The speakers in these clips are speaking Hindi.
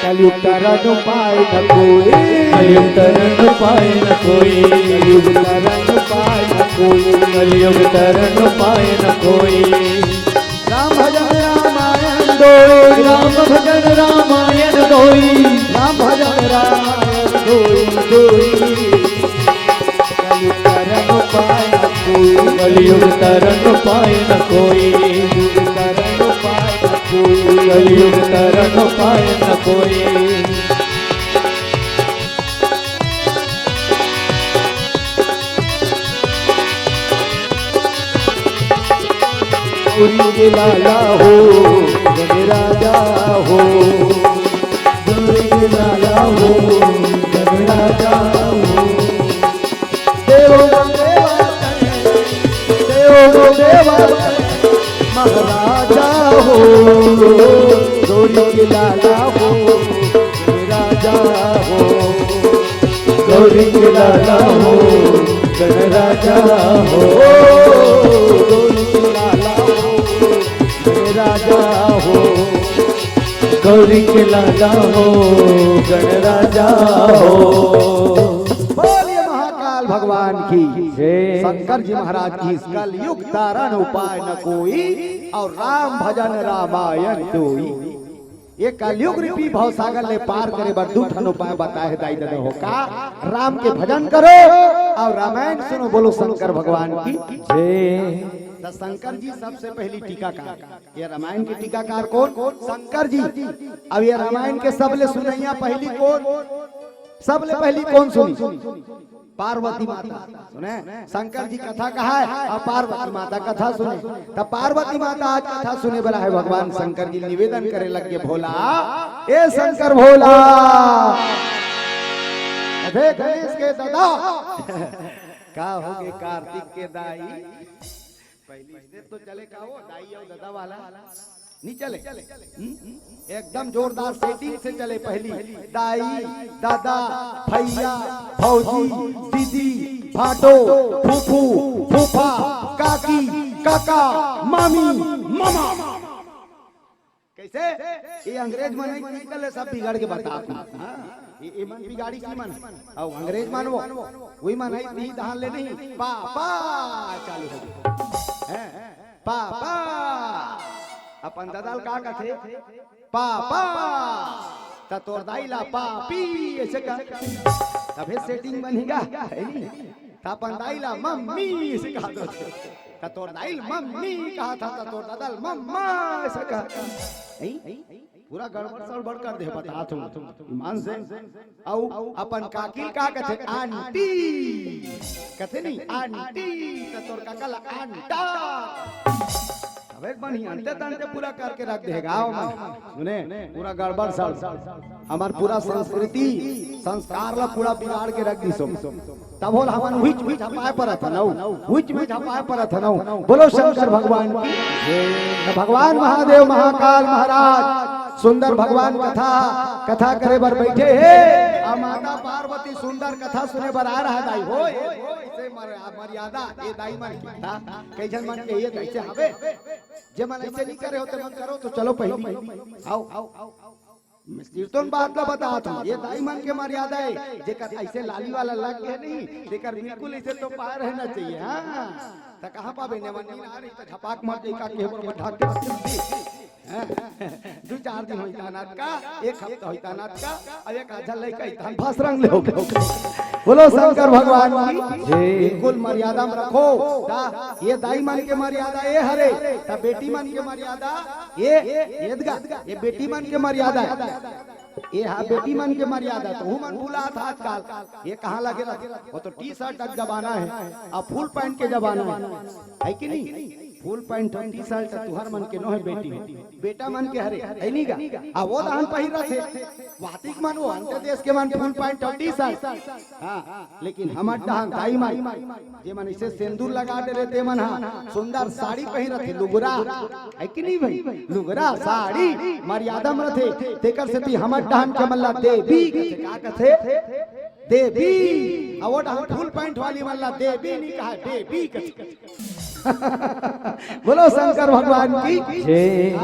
कलयुग तरन पाए न कोई, कलयुग तरन पाए न कोई, कलयुग तरन पाए न कोई, कलयुग तरन पाए न कोई। राम भजन रामायण दोई, राम भजन रामायण दोई, राम भजन रामायण दोई दोई। कलयुग तरन पाए न कोई, कलयुग तरन पाए न कोई, कलयुग तरन पाए न कोई, कलयुग तरन पाए न कोई। गौरी के लाला हो जन राजा हो, गौरी के लाला हो जन राजा हो। देवो देवा देवा महाराजा हो, गौरी के लाला हो जन राजा हो, गौरी के लाला हो गण राजा हो, गौरी के लाला हो जन राजा हो। गौरी के लाला हो गण राजा हो। बोलिए महाकाल भगवान की जय। शंकर जी महाराज की कलयुग तारण उपाय न कोई, और राम भजन रामायण दोई। ये कलयुग रूपी भवसागर ले पार करे बर दू ठन उपाय बताए दाई दे हो का। राम के भजन करो और रामायण सुनो, बोलो शंकर भगवान की जय। तो शंकर जी सबसे पहली टीकाकार, ये रामायण के टीकाकार कौन? शंकर जी। अब ये रामायण के सबले सुनैया पहली कौन? सबले पहली कौन सुनी? पार्वती माता सुने। शंकर जी कथा कहा है और पार्वती माता कथा सुने। तब पार्वती माता आज कथा सुने वाला है। भगवान शंकर जी निवेदन करे लगे, भोला ए शंकर भोला, अबे गणेश के दादा का हो गए कार्तिक के दाई, पहली से तो चले का वो दाई और दादा वाला नहीं चले, एकदम जोरदार सेटिंग से चले। पहली दाई दादा भैया भौजी दीदी भाटो फूफू फूफा काकी काका मामी मामा। कैसे ये अंग्रेज मन नहीं चले, सब बिगाड़ के बता। ये मन बिगाड़ी की मन और अंग्रेज मन वो वही मन है, नहीं धान ले नहीं पापा चालू हो गया है पापा। अपन दादाल का कथे पापा त तोर दाईला पापी ऐसे का, तबे सेटिंग बनेगा है नी। त अपन दाईला मम्मी ऐसे कहा दो, त तोर दाईल मम्मी कहा था, त तोर दादाल मम्मा ऐसे कहा। नहीं पूरा गड़बड़ सड़बड़ कर दे बता तुम ईमान से। औ अपन काकिल का कथे आंटी कथे नहीं आंटी, त तोर काका ला आंटा। अब एक बार अंते तंते पूरा करके रख देगा। सुने पूरा गड़बड़ सड़ हमार पूरा संस्कृति संस्कार ला पूरा बिगाड़ के रख दी सो। तब बोल हमन हुच हुच हपाए परत हनौ, हुच हुच हपाए परत हनौ। बोलो शंकर भगवान की जय। भगवान महादेव महाकाल महाराज सुंदर भगवान कथा करे बर बैठे हे। आ माता पार्वती सुंदर कथा सुने बर आ रहा दाई हो। इसे मर्यादा ये दाई मन की था, कैसन मन के ये कैसे हवे जे मन ऐसे नहीं करे होते मन करो तो चलो पहली आओ कीर्तन बात ला बता तुम। ये दाई मन के मर्यादा है, जेकर ऐसे लाली वाला लग गया नहीं, जेकर बिल्कुल ऐसे तो पार रहना चाहिए। हां त कहां पाबे ने मन आ रही त झपाक मार दे का के पर ढाक के दो चार दिन होइता नाथ का, एक हफ्ता होइता नाथ का, और एक आधा लइका इथान फास रंग ले हो। बोलो शंकर भगवान की जय। बिल्कुल मर्यादा में रखो। ये दाई मन के मर्यादा ये हरे, त बेटी मन के मर्यादा ये ये बेटी मन के मर्यादा ये हाँ बेटी मन के मर्यादा। तो हूँ मन भूला था आजकल, ये कहाँ लगे वो तो टी शर्ट तक जमाना है और फुल पैंट के जमाना है कि नहीं? फुल पैंट टी शर्ट तुहर मन के नो है, बेटी बेटा मन के हरे है नहीं गा। आ वो दान पहिर रहे वातिक मन वो अंत देश के मन फुल पैंट और टी शर्ट। हाँ लेकिन हमार दान दाई मन जे मन इसे सिंदूर लगा दे रहे, मन हाँ सुंदर साड़ी पहिर रहे, लुगरा है कि नहीं भाई? लुगरा साड़ी मर्यादा में रहे। तेकर से हमार दान के मल्ला देवी का कथे देवी, और वो फुल पैंट वाली मल्ला देवी नहीं कहा, देवी बोलो शंकर भगवान की जय।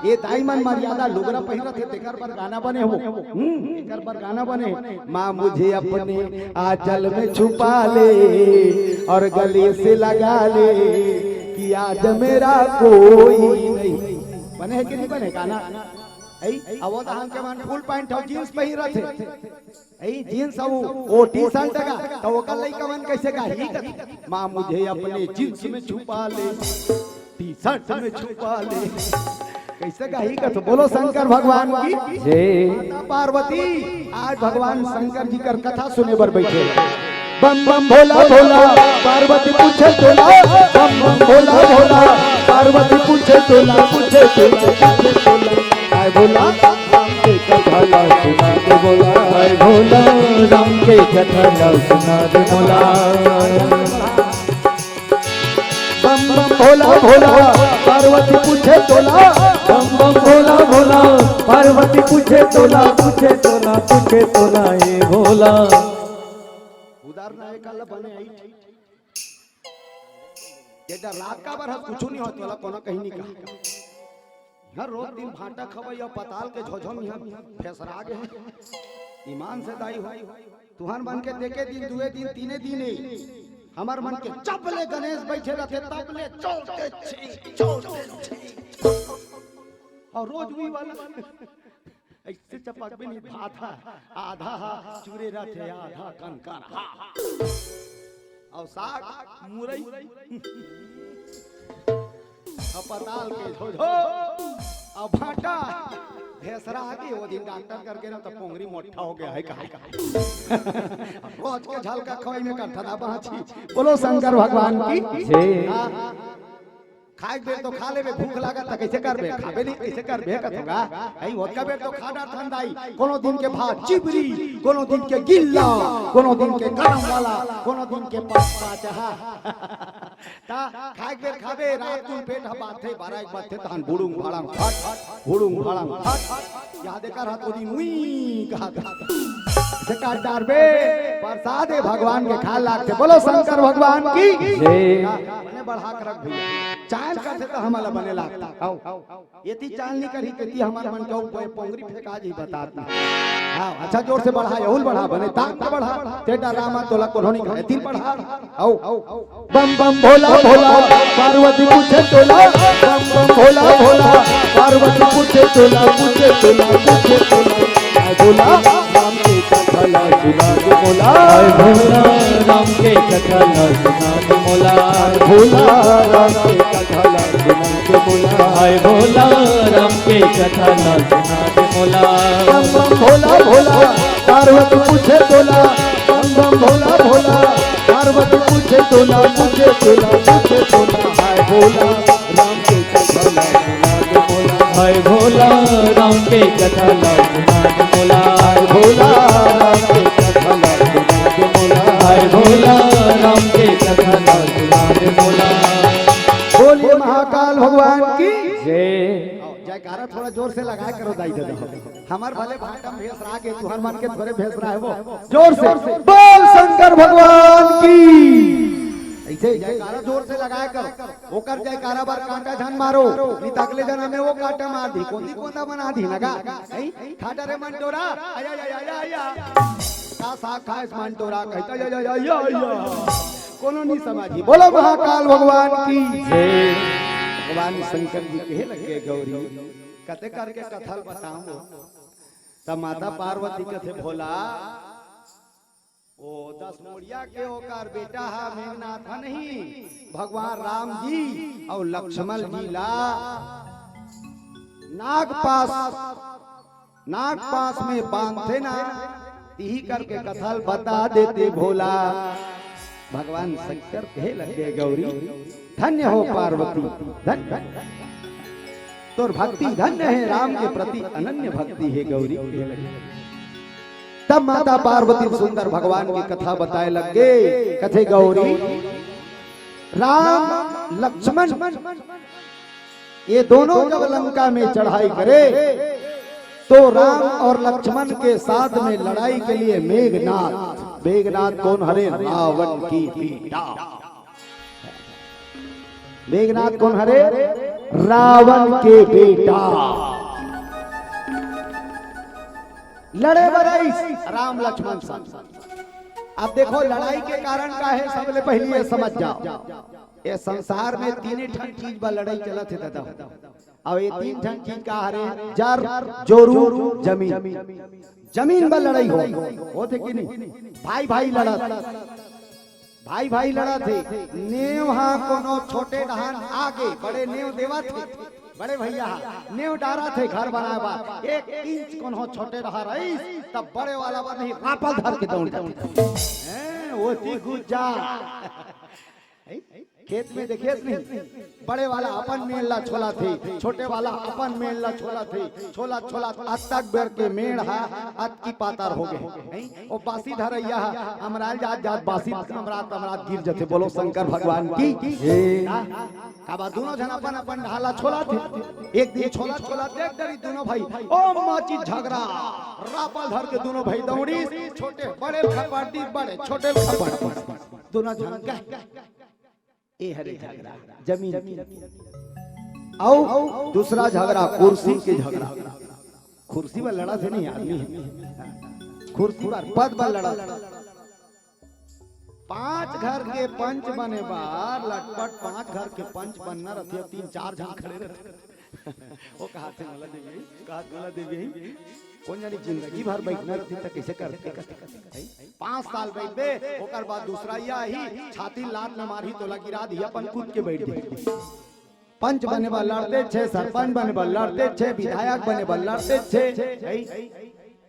ये दाई मन मर्यादा लुगरा पहिरत है तेकर पर गाना बने हो तेकर पर गाना बने माँ मुझे अपने आंचल में छुपा ले और गले से लगा ले कि आज मेरा कोई नहीं बने है कि नहीं बने गाना अब तो हम के मन फुल पैंट और जींस पहिरत है जींस वो टी शर्ट का तो ओकर लइका मन कैसे गाही माँ मुझे अपने जींस में छुपा ले टी शर्ट में छुपा ले कैसे गाही का तो बोलो शंकर भगवान की जय। माता पार्वती आज भगवान शंकर जी कर कथा सुने बर बैठे बम बम भोला भोला पार्वती पूछे तोला बम बम भोला भोला पार्वती पूछे तोला पूछे तोला आय भोला राम के कथा ला सुना दे बोला आय भोला राम के कथा ला सुना दे बोला बम बम भोला भोला पार्वती पूछे तोला बम बम भोला भोला पार्वती पूछे तोला पूछे तोला पूछे तोला ए भोला उदाहरण कल बने आई एटा रात का बार कुछ नहीं होत वाला कोनो कहीं नहीं कहा हर रोज दिन भाटा खवई और पताल के झोझम यहाँ फेसरा गए ईमान से दाई हो तुहन बन के देखे दिन दुए दिन तीने दिन हमार मन के चपले गणेश बैठे रहते तबले चलते और रोज भी वाला ऐसे चपक भी नहीं आधा आधा चूरे रहते आधा कनकन और साग मुरई पताल के झोझो और भाटा भेसरा आगे वो दिन डॉक्टर करके ना तो पोंगरी मोटा हो गया है कहा रोज के झलका खवाई में करता बाछी बोलो शंकर भगवान की जय। खाए बेर तो खा लेबे भूख लागत त कैसे करबे खाबे नहीं कैसे करबे कथोगा आई होत का बेर तो खाना ठंडाई कोनो दिन के भात चिबरी कोनो दिन के गिल्ला कोनो दिन के गरम वाला कोनो दिन के पाँच ता खाए बेर खाबे रात को पेट हबाथे 12 एक बात थे तहन बुड़ुंग भाड़ांग फट बुड़ुंग भाड़ांग फट याद कर हाथ ओदी मुई कहा से काट डारबे प्रसाद है भगवान के खा लागते बोलो शंकर भगवान की जय। मैंने बढ़ा कर रख दिया चाल करते तो हमारा बने लागता आओ यति चाल नहीं करी कती हमारा मन के ऊपर पोंगरी फेंका जी बताता हां अच्छा जोर से बढ़ा यहुल बढ़ा बने ताक के बढ़ा तेटा रामा तोला कोल्होनी का तीन बढ़ा आओ बम बम भोला भोला पार्वती पूछे तोला बम बम भोला भोला पार्वती पूछे तोला पूछे तोला पूछे तोला बोला राम के कथा ला सुना दे बोला आय भोला राम के कथा ला सुना दे बोला भोला राम के कथा ला सुना दे बोला आय भोला राम के कथा ला सुना दे बोला बम बम भोला भोला पार्वती पूछे तोला बम बम भोला भोला पार्वती पूछे तोला पूछे तोला पूछे तोला हाय भोला राम के कथा ला सुना दे बोला आय भोला राम के कथा ला सुना दे बोला हाय भोला राम के कथा ला सुना दे बोला आय भोला राम के कथा ला सुना दे बोला बोलिए महाकाल भगवान की जय। जयकारा थोड़ा जोर से लगाया करो दाई दादा हमार भले भाटा में भेस रहा के तुहर मन के थोड़े भेस रहा है वो जोर से बोल शंकर भगवान की ऐसे जयकारा जोर से लगाया कर ओकर जयकारा बार कांटा झन मारो नी तकले जना में वो कांटा मार दी कोंदी कोंदा बना दी लगा खाटा रे मंटोरा आया आया आया आया का सा खाइस मंटोरा कहता या या या या कोनो नहीं समझी बोलो महाकाल भगवान की जय। भगवान शंकर जी कहे लगे गौरी कते करके कथल बताऊं तब माता पार्वती कथे भोला ओ 10 मुड़िया के ओकर बेटा है मेघनाथ नहीं भगवान राम जी और लक्ष्मण जी ला नाग पास में बांधते ना यही करके कथल बता देते भोला भगवान शंकर कहे लगे गौरी धन्य हो पार्वती धन्य तोर भक्ति धन्य है राम के प्रति अनन्य भक्ति है गौरी तब माता पार्वती सुंदर भगवान की कथा बताए लगे कथे गौरी राम लक्ष्मण ये दोनों जब लंका में चढ़ाई करे तो राम और लक्ष्मण के साथ में लड़ाई के लिए मेघनाथ कौन हरे रावण की बेटा मेघनाथ कौन हरे रावण के बेटा लड़े बरई राम लक्ष्मण संग। अब देखो लड़ाई के कारण का है, सबसे पहले ये समझ जाओ, ये संसार में तीन ठन चीज पर लड़ाई चलत है दादा। और ये तीन ठन चीज का हरे जर जोरू जमीन। जमीन पर लड़ाई हो थे कि नहीं? भाई भाई लड़ा, भाई भाई लड़ा थे। नेव हाँ कोनो छोटे डहान आगे बड़े नेव देवा थे, बड़े भैया नेव डारा थे घर बनाए बा। 1 इंच कोनो छोटे रहा रही तब बड़े वाला बा नहीं रापल धर के दौड़ जाते वो थी गुज्जा। खेत में देखे नहीं, बड़े वाला अपन मेला छोला थे, छोटे वाला अपन मेला छोला थे। छोला छोला अतक बेर के मेड़ हा अत की पातार हो गए। ओ बासी धरैया अमराल जात जात बासी अमरात अमरात गिर जाते। बोलो शंकर भगवान की काबा दोनों जन अपन अपन ढाला छोला थे। एक दिन छोला छोला देख डरी दोनों भाई ओ माची झगड़ा रापल धर के दोनों भाई दौड़ी। छोटे बड़े खपाटी बड़े छोटे खपाटी दोनों जन का ए हरे झगड़ा जमीन। आओ दूसरा झगड़ा कुर्सी के झगड़ा। कुर्सी पर लड़ा थे नहीं आदमी, कुर्सी पर पद पर लड़ा। 5 घर के पंच बने बार लटपट 5 घर के पंच बनना रहते। 3-4 जन खड़े रहते। वो कहा थे मला देवी, कहा मला देवी कौन जानी जिंदगी भर बैठना रहती तो कैसे करते। 5 साल बैठे ओकर बाद दूसरा या ही छाती लात में मारी तो गिरा दिया अपन कूद के बैठ गए। पंच बने बा लड़ते छे, सरपंच बने बा लड़ते छे, विधायक बने बा लड़ते छे,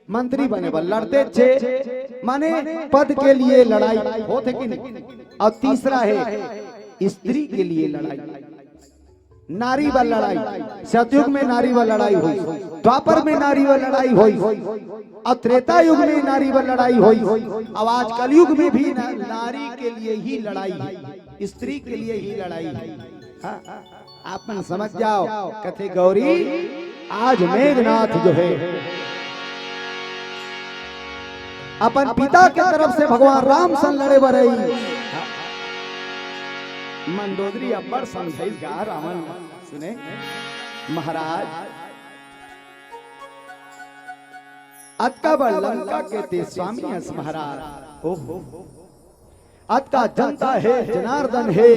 मंत्री बने बा लड़ते छे। माने पद के लिए लड़ाई होते कि नहीं। और तीसरा है स्त्री के लिए लड़ाई, नारी व लड़ाई। सतयुग में नारी व लड़ाई हुई, द्वापर में नारी व लड़ाई हुई, और त्रेता युग में नारी व लड़ाई हुई। अब आज कलयुग में भी नारी के लिए ही लड़ाई है, स्त्री के लिए ही लड़ाई है। आप मन समझ जाओ। कथे गौरी आज मेघनाथ जो है अपन पिता के तरफ से भगवान राम सन लड़े बरई। मंदोदरी अब्बड़ समझाई गा रावण सुने महाराज अतका बड़ लंका के ते स्वामी हस महाराज। ओहो अतका जनता है जनार्दन है।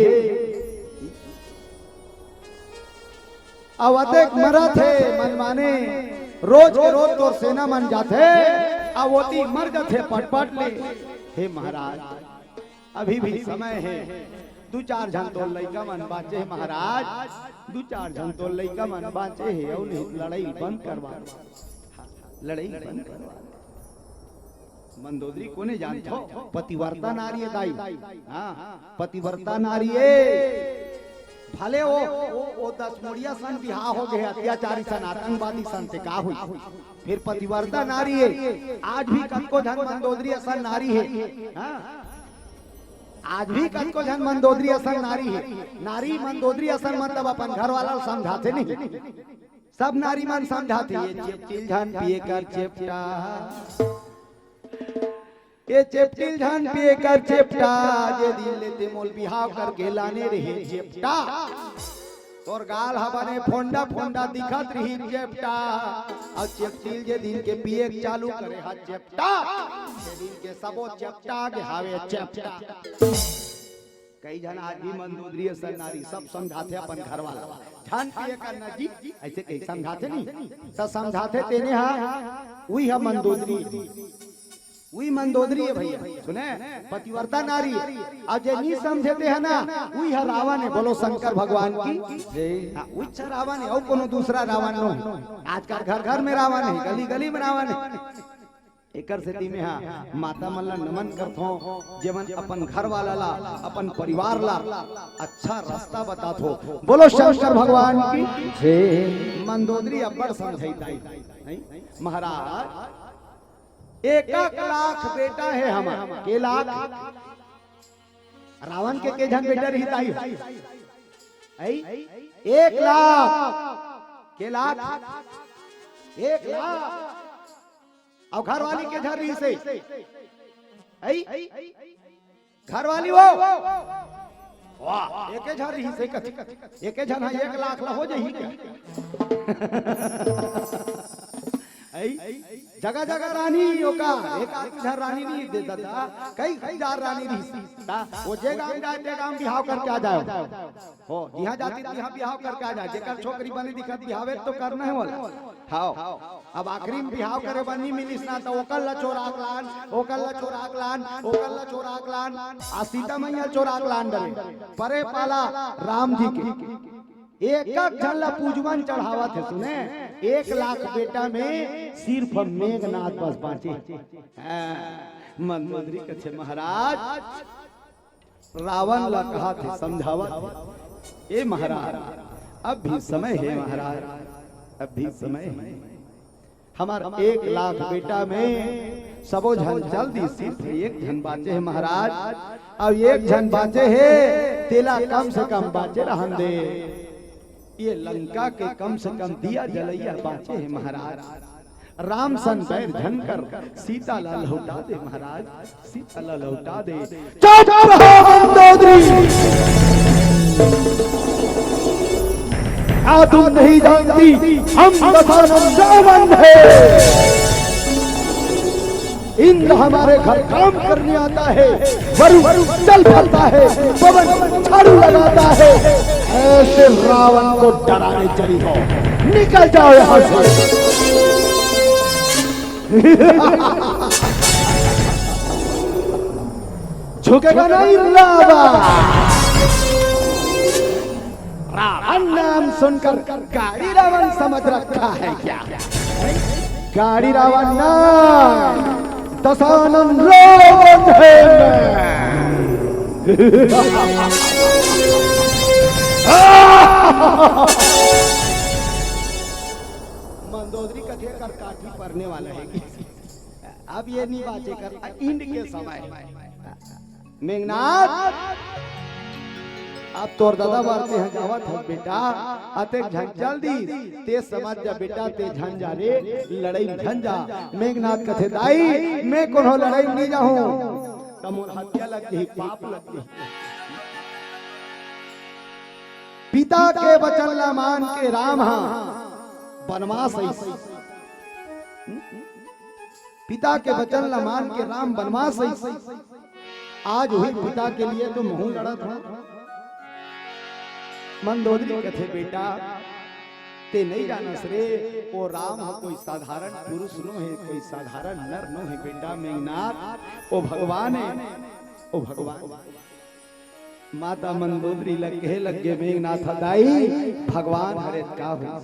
अवधिक मरा थे मन माने रोज के रोज तो सेना मन जाते अवोती मर जाते पटपट ले। हे महाराज अभी भी समय है, 2-4 जन तो लइका मन बाचे है महाराज, 2-4 जन तो लइका मन बाचे है। और लड़ाई बंद करवा, लड़ाई बंद करवा। मंदोदरी कोने जानते हो? पतिव्रता नारी है दाई। हाँ पतिव्रता नारी है। भले वो 10 मुड़िया सन बिहार हो गए, अत्याचारी सन आतंकवादी सन से का हुई, फिर पतिव्रता नारी है। आज भी कनको धन मंदोदरी सन नारी है। आज भी कनको धन मंदोदरी सन नारी है। नारी मंदोदरी सन मतलब अपन घर वाला समझाते नहीं, सब नारी मन समझाते। ये चेपटिल धन पिए कर चेपटा, ये चेपटिल धन पिए कर चेपटा, जे दिन लेते मोल बिहाव करके लाने रहे चेपटा। तोर गाल हबने फोंडा फोंडा दिखत रही चेपटा। और चेपटिल जे दिन के पिए चालू करे हा चेपटा, जे दिन के सबो चेपटा के हावे चेपटा। कई जन आज भी मंदोदरी सन नारी सब समझाते अपन घर वाला धन पिए करना जी ऐसे कहीं समझाते नहीं, सब समझाते तेने हा वही है मंदोदरी, वही मंदोदरी है भैया। सुने पतिव्रता नारी और जे नहीं समझते है ना वही है रावण है। बोलो शंकर भगवान की वही रावण है और कोनो दूसरा रावण नो। आजकल घर घर में रावण है, गली गली में रावण है। एकर से में हाँ माता मन ला नमन करथो, जेमन अपन घर वाला ला अपन परिवार ला अच्छा रास्ता बतात हो। बोलो शंकर भगवान की जय। मंदोदरी अब्बड़ समझाई महाराज 1 लाख बेटा है हमारा। के लाख? रावण के जन बेटा रही ताई 1 लाख। के लाख? 1 लाख। और घर वाली के घर रही से घर वाली वो वाह एके झन रही से कथी एके झन 1 लाख ला हो जाही क्या जगह जगह रानी ओका एक आदमी घर रानी नहीं दे दादा कई हजार रानी रही वो जे गांव जाए ते गांव बिहाव करके आ जाओ हो यहां जाती यहां बिहाव करके आ जाए जेकर छोकरी बनी दिखत बिहावे तो करना है वाला हां अब आखिरी में बिहाव करे बनी मिलिस ना तो ओकल ला चोराक लान ओकल ला चोराक लान ओकल ला चोराक लान आ सीता मैया चोराक लान डरे परे पाला राम जी के एक झल्ला पूजवन चढ़ावा थे सुने 1 लाख बेटा में सिर्फ मेघनाथ बस बाँचे मंदरी कथे महाराज रावण ला कहा थे समझावा ए महाराज अब भी समय है महाराज अब भी समय है हमारा 1 लाख बेटा में सबो झन जल्दी सिर्फ 1 झन बाचे है महाराज अब 1 झन बाचे है तेला कम से कम बाचे रहन दे ये लंका के कम से कम दिया जलैया बाचे है महाराज राम सन बैर झनकर सीता ला लौटा दे महाराज सीता ला लौटा दे चुप रहो मंदोदरी तुम नहीं जानती हम दशानन रावण है इंद्र हमारे घर काम करने आता है वरुण चल पड़ता है पवन झाड़ू लगाता है ऐसे रावण को डराने चली हो निकल जाओ यहाँ से झुकेगा नहीं रावण नाम सुनकर गाड़ी रावण समझ रखा है क्या गाड़ी रावण ना दशानन रावण है मंदोदरी कथे कर काठी पड़ने वाला है अब ये नहीं बातें करता इंड के समय मेघनाथ अब तोर दादा बारते हैं जावत है बेटा अते झन जल्दी ते समझ जा बेटा ते झन जा रे लड़ाई झन जा मेघनाथ कथे दाई मैं कोनो लड़ाई नहीं जाऊं तमोर हत्या लग गई पाप लग गई पिता के वचन ला मान के राम वनवास पिता के वचन ला मान के राम वनवास आज हुई पिता के लिए तो मुंह लड़ा था मंदोदरी कथे बेटा ते नहीं जानस रे वो राम है कोई साधारण पुरुष नो है कोई साधारण नर नो है बेटा मेघनाथ वो भगवान है वो भगवान माता मंदोदरी लगे मेघनाथ दाई भगवान हरे का हो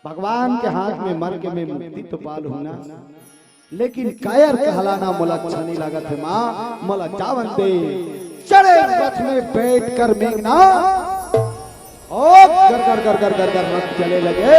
भगवान के हाथ में मर के मैं मुक्ति तो पाल हूं ना लेकिन कायर कहलाना मोला अच्छा नहीं लागत है माँ मोला जावन दे चढ़े रथ में बैठ कर मेघनाथ और गर गर गर गर गर गर रथ चले लगे